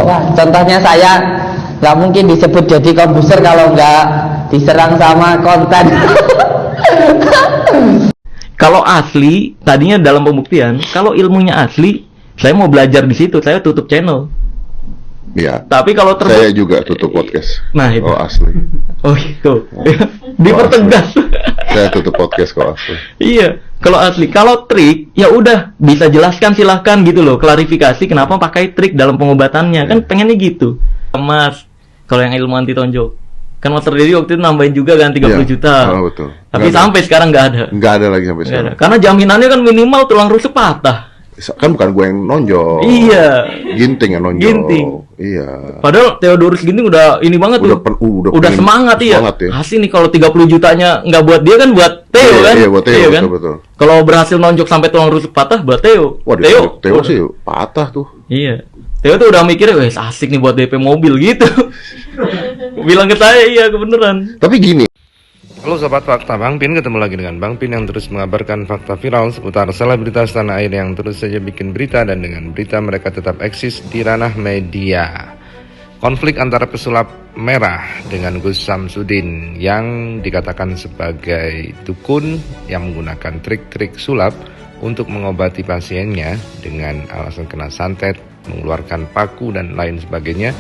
Wah, contohnya saya nggak mungkin disebut jadi komposer kalau nggak diserang sama konten. Kalau asli, tadinya dalam pembuktian, kalau ilmunya asli, saya mau belajar di situ, saya tutup channel. Iya. Tapi kalau saya juga tutup podcast. Nah, itu. Oh, asli. Oh, itu. Dipertegas. Saya tutup podcast kalau asli. Iya, kalau asli. Kalau trik, ya udah bisa jelaskan silahkan gitu loh, klarifikasi kenapa pakai trik dalam pengobatannya. Kan pengennya gitu. Mas, kalau yang ilmu anti tonjok, kan Master Dedi waktu itu nambahin juga kan 30 juta. Oh, betul. Tapi sampai sekarang nggak ada. Nggak ada lagi sampai sekarang. Karena jaminannya kan minimal tulang rusuk patah. Kan bukan gue yang nonjol. Iya. Ginting yang nonjol. Ginting. Iya. Padahal Theodorus Ginting udah ini banget udah semangat ya. Hasil nih kalau 30 jutanya nggak buat dia kan buat Theo kan. Iya, buat Theo, iya, kan? betul. Kalau berhasil nonjok sampai tulang rusuk patah buat Theo. Wah, Theo sih patah tuh. Iya. Theo tuh udah mikirnya, wes asik nih buat DP mobil gitu. Bilang ke saya, iya kebenaran. Tapi gini. Halo Sobat Fakta, Bang Pin ketemu lagi dengan Bang Pin yang terus mengabarkan fakta viral seputar selebritas tanah air yang terus saja bikin berita dan dengan berita mereka tetap eksis di ranah media. Konflik antara pesulap merah dengan Gus Samsudin yang dikatakan sebagai dukun yang menggunakan trik-trik sulap untuk mengobati pasiennya dengan alasan kena santet, mengeluarkan paku dan lain sebagainya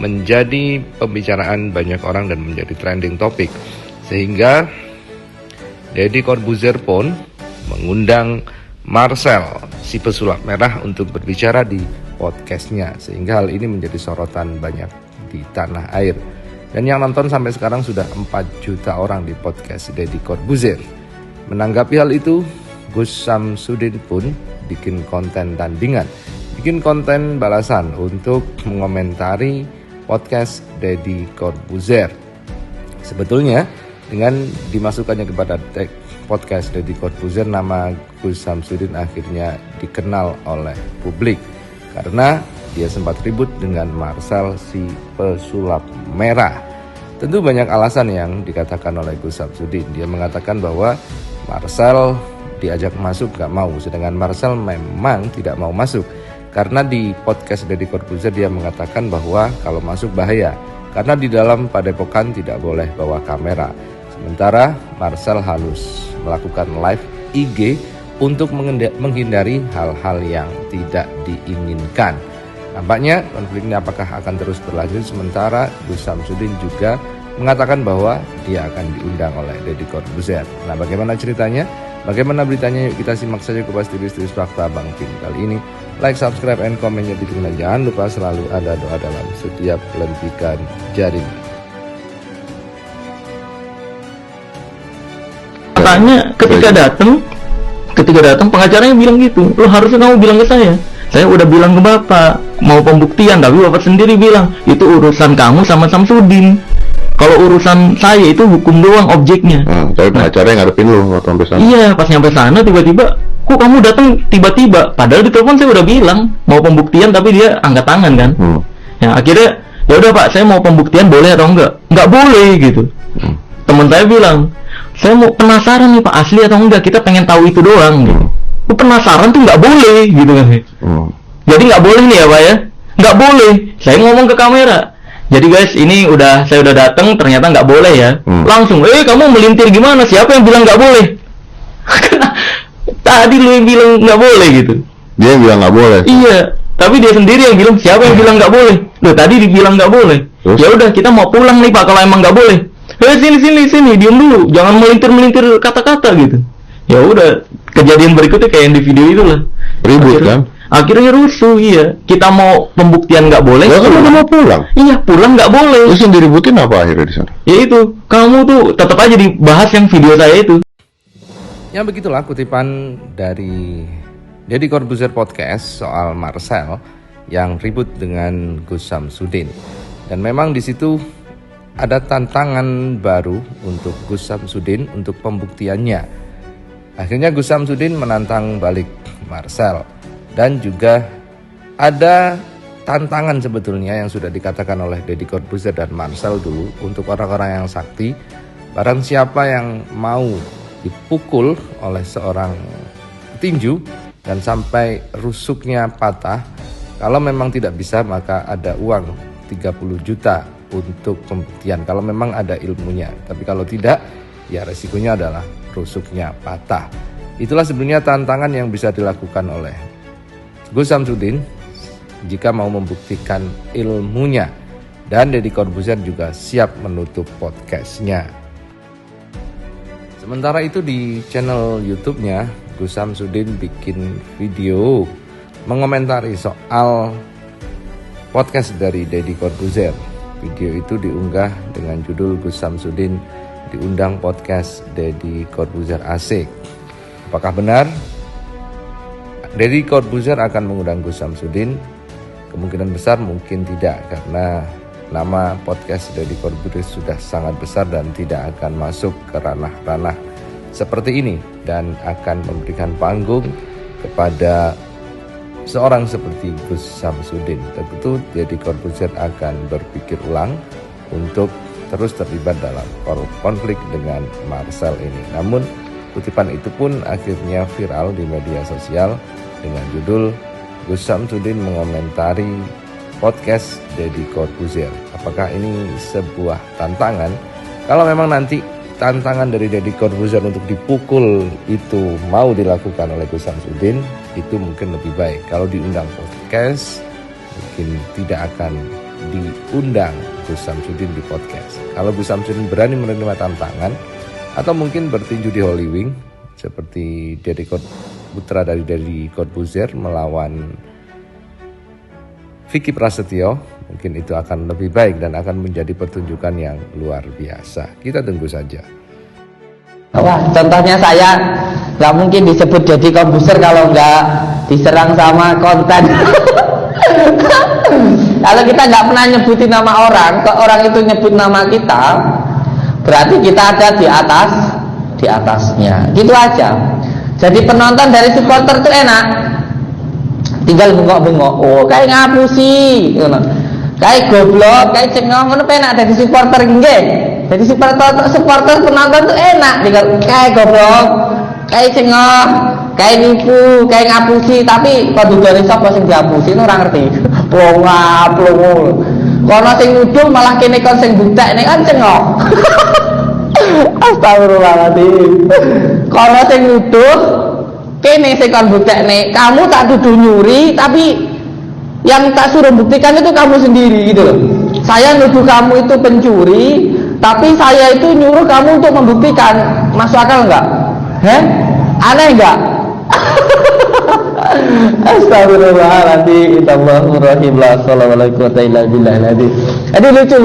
menjadi pembicaraan banyak orang dan menjadi trending topik. Sehingga Deddy Corbuzier pun mengundang Marcel, si pesulap merah, untuk berbicara di podcastnya. Sehingga hal ini menjadi sorotan banyak di tanah air. Dan yang nonton sampai sekarang sudah 4 juta orang di podcast Deddy Corbuzier. Menanggapi hal itu, Gus Samsudin pun bikin konten tandingan, bikin konten balasan untuk mengomentari podcast Deddy Corbuzier. Sebetulnya dengan dimasukkannya kepada podcast Deddy Corbuzier, nama Gus Samsudin akhirnya dikenal oleh publik karena dia sempat ribut dengan Marcel, si pesulap merah. Tentu banyak alasan yang dikatakan oleh Gus Samsudin. Dia mengatakan bahwa Marcel diajak masuk gak mau, sedangkan Marcel memang tidak mau masuk. Karena di podcast Deddy Corbuzier dia mengatakan bahwa kalau masuk bahaya, karena di dalam padepokan tidak boleh bawa kamera. Sementara Marcel harus melakukan live IG untuk menghindari hal-hal yang tidak diinginkan. Nampaknya konflik ini apakah akan terus berlanjut, sementara Gus Samsudin juga mengatakan bahwa dia akan diundang oleh Deddy Corbuzier. Nah, bagaimana ceritanya? Bagaimana beritanya? Yuk kita simak saja Kupas Tipis-Tipis Fakta Bang Pin kali ini. Like, subscribe, and komennya bikin, dan jangan lupa selalu ada doa dalam setiap lentikan jari. Katanya ketika datang pengacaranya bilang gitu, lo harusnya kamu bilang ke saya udah bilang ke bapak mau pembuktian, tapi bapak sendiri bilang itu urusan kamu sama Samsudin, kalau urusan saya itu hukum doang objeknya. Tapi pengacaranya ngadepin lo waktu sampai sana. Iya, pas nyampe sana tiba-tiba, kok kamu datang tiba-tiba, padahal di telepon saya udah bilang mau pembuktian, tapi dia angkat tangan kan. Ya akhirnya ya udah Pak, saya mau pembuktian, boleh atau nggak boleh gitu. Teman saya bilang, saya mau penasaran nih Pak, asli atau enggak, kita pengen tahu itu doang gitu. Penasaran tuh nggak boleh gitu kan. Jadi nggak boleh nih ya Pak ya, nggak boleh. Saya ngomong ke kamera, jadi guys ini saya udah datang, ternyata nggak boleh ya. Langsung, kamu melintir gimana, siapa yang bilang nggak boleh? Tadi lu yang bilang nggak boleh gitu. Dia yang bilang nggak boleh. Iya, tapi dia sendiri yang bilang, siapa yang bilang nggak boleh? Loh, tadi dibilang nggak boleh. Ya udah, kita mau pulang nih Pak kalau emang nggak boleh. Sini, diam dulu, jangan melintir kata-kata gitu. Ya udah, kejadian berikutnya kayak yang di video itu lah. Ribut kan? Akhirnya rusuh, iya. Kita mau pembuktian nggak boleh. Kan udah mau pulang. Iya, pulang nggak boleh. Terus yang diributin apa akhirnya di sana? Ya itu, kamu tuh tetap aja dibahas yang video saya itu. Ya begitulah kutipan dari Deddy Corbuzier podcast soal Marcel yang ribut dengan Gus Samsudin. Dan memang di situ ada tantangan baru untuk Gus Samsudin untuk pembuktiannya. Akhirnya Gus Samsudin menantang balik Marcel. Dan juga ada tantangan sebetulnya yang sudah dikatakan oleh Deddy Corbuzier dan Marcel dulu untuk orang-orang yang sakti. Barang siapa yang mau dipukul oleh seorang petinju dan sampai rusuknya patah, Kalau memang tidak bisa, maka ada uang 30 juta untuk pembuktian kalau memang ada ilmunya. Tapi kalau tidak, ya resikonya adalah rusuknya patah. Itulah sebenarnya tantangan yang bisa dilakukan oleh Gus Samsudin jika mau membuktikan ilmunya. Dan Deddy Corbuzier juga siap menutup podcastnya. Sementara itu di channel YouTube-nya, Gus Samsudin bikin video mengomentari soal podcast dari Deddy Corbuzier. Video itu diunggah dengan judul Gus Samsudin diundang podcast Deddy Corbuzier asik. Apakah benar Deddy Corbuzier akan mengundang Gus Samsudin? Kemungkinan besar mungkin tidak, karena nama podcast Deddy Corbuzier sudah sangat besar dan tidak akan masuk ke ranah-ranah seperti ini dan akan memberikan panggung kepada seorang seperti Gus Samsudin. Tentu Deddy Corbuzier akan berpikir ulang untuk terus terlibat dalam konflik dengan Marcel ini. Namun kutipan itu pun akhirnya viral di media sosial dengan judul Gus Samsudin mengomentari podcast Deddy Corbuzier. Apakah ini sebuah tantangan? Kalau memang nanti tantangan dari Deddy Corbuzier untuk dipukul itu mau dilakukan oleh Gus Samsudin, itu mungkin lebih baik. Kalau diundang podcast, mungkin tidak akan diundang Gus Samsudin di podcast. Kalau Gus Samsudin berani menerima tantangan, atau mungkin bertinju di Holy Wing seperti putra dari Deddy Corbuzier melawan Vicky Prasetyo, mungkin itu akan lebih baik dan akan menjadi pertunjukan yang luar biasa. Kita tunggu saja. Wah, contohnya saya nggak mungkin disebut Deddy Corbuzier kalau nggak diserang sama konten. Kalau kita nggak pernah nyebutin nama orang, kok orang itu nyebut nama kita, berarti kita ada di atasnya. Gitu aja. Jadi penonton dari supporter itu enak. Tinggal bengok-bengok, oh kayak ngapusi, kayak goblok, kayak cengong, ngono penak dari supporter nggih. Jadi supporter penonton tuh enak, tinggal kayak goblok, kayak cengong, kayak nipu, kayak ngapusi, tapi kudu dari sapa sing diapusi ora ngerti. Plong. Kono sing nuduh malah kene kon sing buktekne kan cengong. Astagfirullahaladzim. Kono sing nuduh kene sing kon buktekne, kamu tak tuduh nyuri, tapi yang tak suruh buktikan itu kamu sendiri gitu loh. Saya nuduh kamu itu pencuri, tapi saya itu nyuruh kamu untuk membuktikan. Masuk akal enggak? Aneh enggak? Astagfirullahaladzim. Allahurrahim. La sallallahu alaihi wa sallam. Aduh lucu.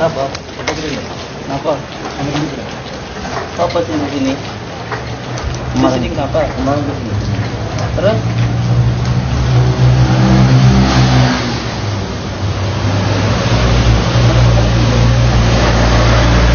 Kenapa? Kenapa? Apa sih di sini? Di sini kenapa? Kemarin di sini. Terus?